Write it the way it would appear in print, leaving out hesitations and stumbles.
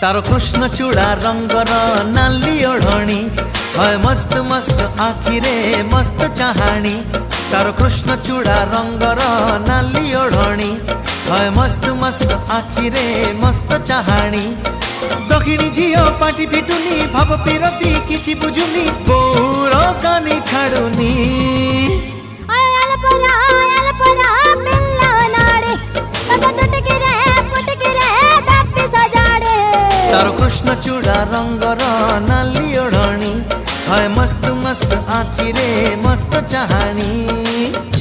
तारो कृष्ण चूड़ा रंगर नाली ओढ़णी है मस्त मस्त आखिरे मस्त चाहाणी। तारो कृष्ण चूड़ा रंगर नाली ओढ़णी है मस्त मस्त आखिरे मस्त चाहाणी। दक्षिणी झियो पाटी फिटुनी भाव पिरती किछि बुझुनी बोर कानी छाड़ुनी। तारो कृष्ण चूड़ा रंगर नाली ओढ़णी है मस्त मस्त आखिरे मस्त चाहाणी।